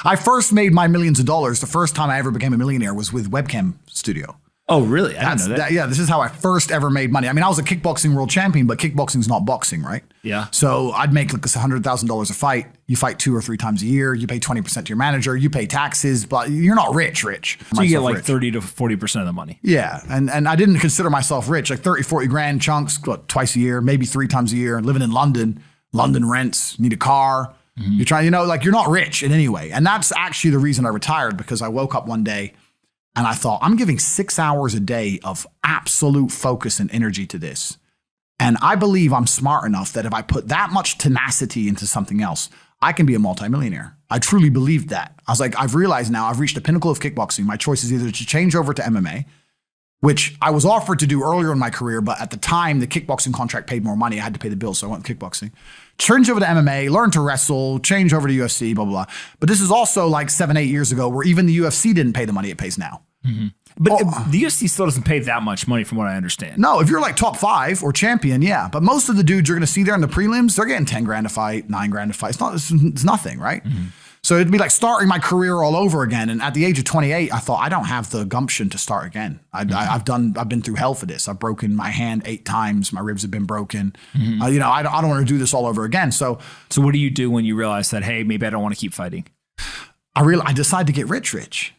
I first made my millions of dollars. The first time I ever became a millionaire was with Webcam Studio. Oh, really? I didn't know that. Yeah, this is how I first ever made money. I mean, I was a kickboxing world champion, but kickboxing's not boxing, right? Yeah. So I'd make like $100,000 a fight. You fight 2 or 3 times a year. You pay 20% to your manager. You pay taxes, but you're not rich. So you get like 30 to 40% of the money. Yeah. And I didn't consider myself rich, like 30, 40 grand chunks, twice a year, maybe 3 times a year, living in London. London rents, need a car. You're trying, you're not rich in any way. And that's actually the reason I retired, because I woke up one day and I thought, I'm giving 6 hours a day of absolute focus and energy to this. And I believe I'm smart enough that if I put that much tenacity into something else, I can be a multimillionaire. I truly believed that. I was like, I've realized now I've reached the pinnacle of kickboxing. My choice is either to change over to MMA, which I was offered to do earlier in my career, but at the time, the kickboxing contract paid more money. I had to pay the bills, so I went with kickboxing. Change over to MMA, learn to wrestle, change over to UFC, blah, blah, blah. But this is also like 7, 8 years ago where even the UFC didn't pay the money it pays now. But the UFC still doesn't pay that much money from what I understand. No, if you're like top 5 or champion, yeah. But most of the dudes you're going to see there in the prelims, they're getting 10 grand a fight, 9 grand a fight. It's nothing, right? So it'd be like starting my career all over again. And at the age of 28, I thought, I don't have the gumption to start again. I've been through hell for this. I've broken my hand 8 times. My ribs have been broken. I don't want to do this all over again. So what do you do when you realize that, hey, maybe I don't want to keep fighting? I decided to get rich.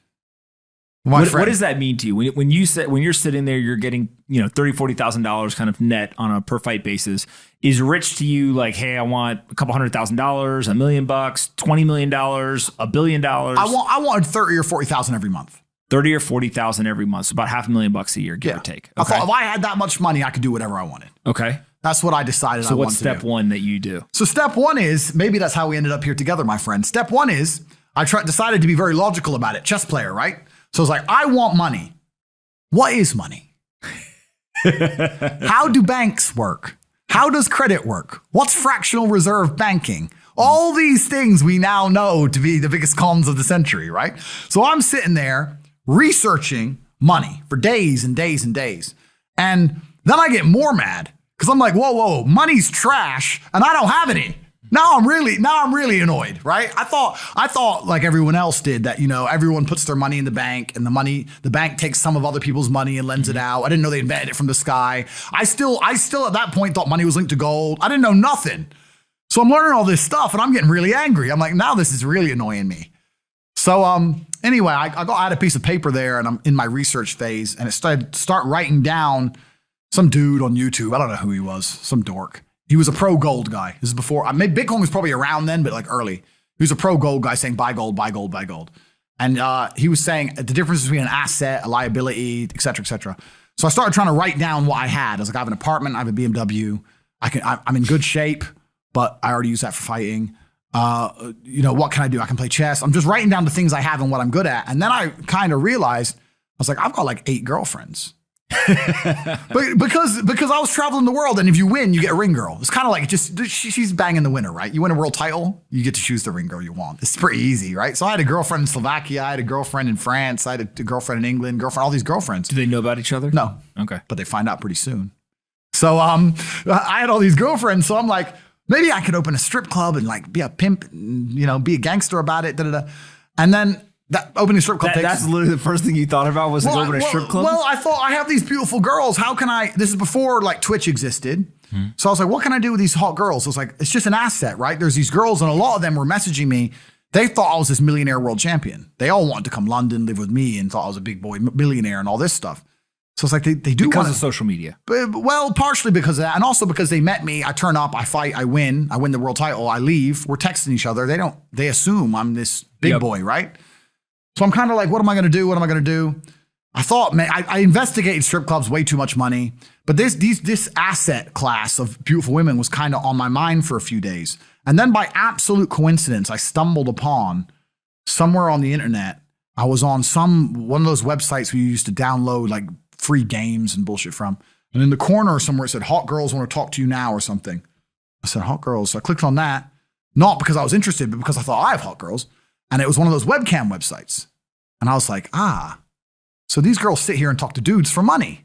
What does that mean to you? When you're sitting there, you're getting, $30,000, $40,000 kind of net on a per fight basis. Is rich to you like, hey, I want a couple $100,000, $1 million, $20 million, $1 billion? I wanted 30 or 40,000 every month. 30 or 40,000 every month. So about $500,000 a year, give or take. Okay. I thought if I had that much money, I could do whatever I wanted. Okay. That's what I decided I wanted to do. So what's step one that you do? So step one is, maybe that's how we ended up here together, my friend. Step one is, decided to be very logical about it. Chess player, right? So it's like, I want money. What is money? How do banks work? How does credit work? What's fractional reserve banking? All these things we now know to be the biggest cons of the century, right? So I'm sitting there researching money for days and days and days. And then I get more mad because I'm like, whoa, money's trash and I don't have any. Now I'm really annoyed, right? I thought like everyone else did that, everyone puts their money in the bank and the bank takes some of other people's money and lends it out. I didn't know they invented it from the sky. I still at that point thought money was linked to gold. I didn't know nothing. So I'm learning all this stuff and I'm getting really angry. I'm like, now this is really annoying me. So anyway, I had a piece of paper there and I'm in my research phase and it start writing down some dude on YouTube. I don't know who he was, some dork. He was a pro gold guy. This is before, maybe Bitcoin was probably around then, but like early. He was a pro gold guy saying buy gold, buy gold, buy gold. And he was saying the difference between an asset, a liability, et cetera, et cetera. So I started trying to write down what I had. I was like, I have an apartment, I have a BMW. I'm in good shape, but I already use that for fighting. What can I do? I can play chess. I'm just writing down the things I have and what I'm good at. And then I kind of realized, I was like, I've got like 8 girlfriends. But because I was traveling the world, and if you win, you get a ring girl. It's kind of like she's banging the winner, right? You win a world title, you get to choose the ring girl you want. It's pretty easy, right? So I had a girlfriend in Slovakia, I had a girlfriend in France, I had a girlfriend in England, all these girlfriends. Do they know about each other? No. Okay. But they find out pretty soon. So I had all these girlfriends, so I'm like, maybe I could open a strip club and like be a pimp, and, be a gangster about it, And then that opening strip club that's literally the first thing you thought about was opening a strip club? Well, I thought I have these beautiful girls. How can this is before like Twitch existed. So I was like, what can I do with these hot girls? I was like, it's just an asset, right? There's these girls and a lot of them were messaging me. They thought I was this millionaire world champion. They all wanted to come London, live with me and thought I was a big boy millionaire and all this stuff. So it's like they do because of social media. Well, partially because of that. And also because they met me. I turn up, I fight, I win the world title, I leave. We're texting each other. They assume I'm this big boy, right? So I'm kind of like, what am I going to do? What am I going to do? I thought, man, I investigated strip clubs, way too much money. But this asset class of beautiful women was kind of on my mind for a few days. And then by absolute coincidence, I stumbled upon somewhere on the internet. I was on one of those websites where you used to download like free games and bullshit from. And in the corner somewhere it said, hot girls want to talk to you now or something. I said, hot girls. So I clicked on that, not because I was interested, but because I thought I have hot girls. And it was one of those webcam websites. And I was like, so these girls sit here and talk to dudes for money.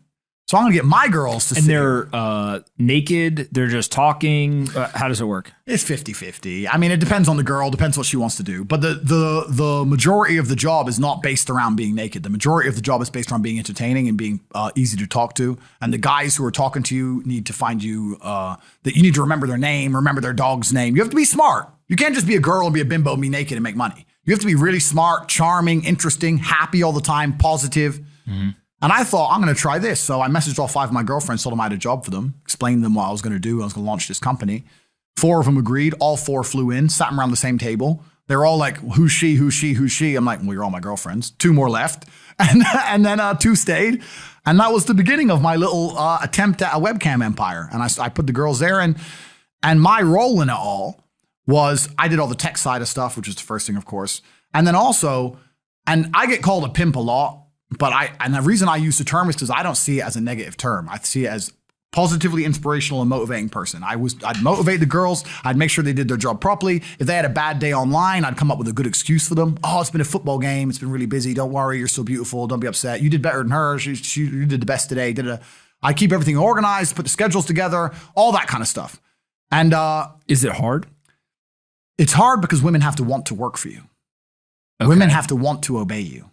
So I'm going to get my girls to and they're naked. They're just talking. How does it work? It's 50-50. I mean, it depends on the girl, depends what she wants to do. But the majority of the job is not based around being naked. The majority of the job is based around being entertaining and being easy to talk to. And the guys who are talking to you need to find you, that you need to remember their name, remember their dog's name. You have to be smart. You can't just be a girl and be a bimbo and be naked and make money. You have to be really smart, charming, interesting, happy all the time, positive. Mm-hmm. And I thought, I'm going to try this. So I messaged all 5 of my girlfriends, told them I had a job for them, explained to them what I was going to do. I was going to launch this company. 4 of them agreed. All 4 flew in, sat around the same table. They're all like, who's she, who's she, who's she? I'm like, well, you're all my girlfriends. 2 more left. And then 2 stayed. And that was the beginning of my little attempt at a webcam empire. And I put the girls there. And my role in it all was I did all the tech side of stuff, which is the first thing, of course. And then also, and I get called a pimp a lot. But and the reason I use the term is because I don't see it as a negative term. I see it as positively inspirational and motivating person. I'd motivate the girls. I'd make sure they did their job properly. If they had a bad day online, I'd come up with a good excuse for them. Oh, it's been a football game. It's been really busy. Don't worry. You're so beautiful. Don't be upset. You did better than her. You did the best today. I keep everything organized, put the schedules together, all that kind of stuff. And is it hard? It's hard because women have to want to work for you. Okay. Women have to want to obey you.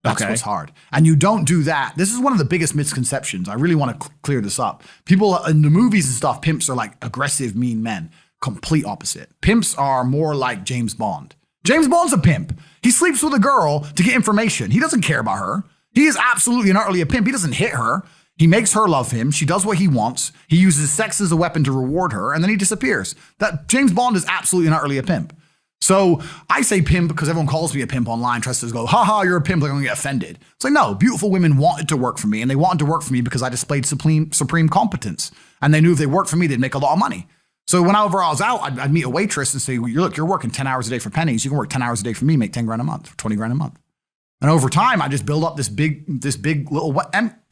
That's what's hard. And you don't do that. This is one of the biggest misconceptions. I really want to clear this up. People in the movies and stuff, pimps are like aggressive, mean men. Complete opposite. Pimps are more like James Bond. James Bond's a pimp. He sleeps with a girl to get information. He doesn't care about her. He is absolutely and utterly a pimp. He doesn't hit her. He makes her love him. She does what he wants. He uses sex as a weapon to reward her, and then he disappears. That James Bond is absolutely and utterly a pimp. So I say pimp because everyone calls me a pimp online, tries to go, haha, you're a pimp, they're going to get offended. It's like, no, beautiful women wanted to work for me, and they wanted to work for me because I displayed supreme competence. And they knew if they worked for me, they'd make a lot of money. So whenever I was out, I'd meet a waitress and say, well, you're working 10 hours a day for pennies. You can work 10 hours a day for me, make 10 grand a month, 20 grand a month. And over time, I just built up this big little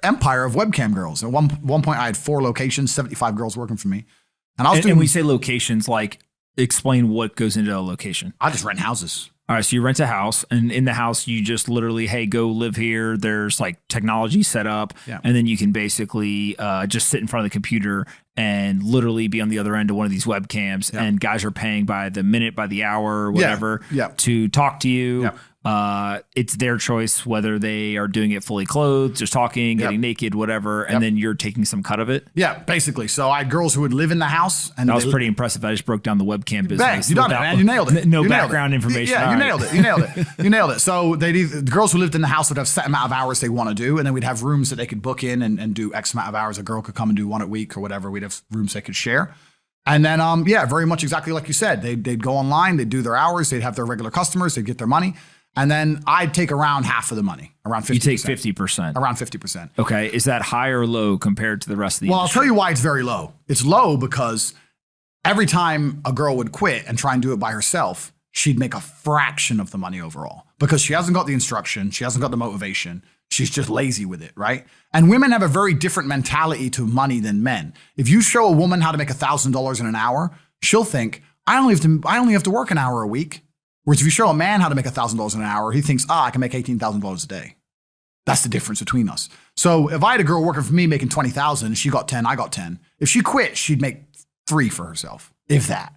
empire of webcam girls. At one point, I had 4 locations, 75 girls working for me. And I was doing. And we say locations like, explain what goes into a location. I just rent houses. All right. So you rent a house, and in the house, you just literally, hey, go live here. There's like technology set up. Yeah. And then you can basically just sit in front of the computer and literally be on the other end of one of these webcams. Yeah. And guys are paying by the minute, by the hour, whatever, to talk to you. Yeah. It's their choice whether they are doing it fully clothed, just talking, getting naked, whatever, and then you're taking some cut of it. Yeah, basically. So I had girls who would live in the house, and that was pretty impressive. I just broke down the webcam business. Bang, you done it, man. You nailed it. No background information. Yeah, you nailed it. You nailed it. You nailed it. So the girls who lived in the house would have set amount of hours they want to do, and then we'd have rooms that they could book in and do X amount of hours. A girl could come and do 1 a week or whatever. We'd have rooms they could share. And then, very much exactly like you said. They'd go online, they'd do their hours, they'd have their regular customers, they'd get their money. And then I'd take around half of the money, around 50%. You take 50%. Around 50%. Okay. Is that high or low compared to the rest of the industry? I'll tell you why it's very low. It's low because every time a girl would quit and try and do it by herself, she'd make a fraction of the money overall because she hasn't got the instruction. She hasn't got the motivation. She's just lazy with it, right? And women have a very different mentality to money than men. If you show a woman how to make $1,000 in an hour, she'll think, I only have to work an hour a week. Whereas if you show a man how to make $1,000 an hour, he thinks, I can make $18,000 a day. That's the difference between us. So if I had a girl working for me making $20,000, she got 10, I got 10. If she quit, she'd make 3 for herself, if that.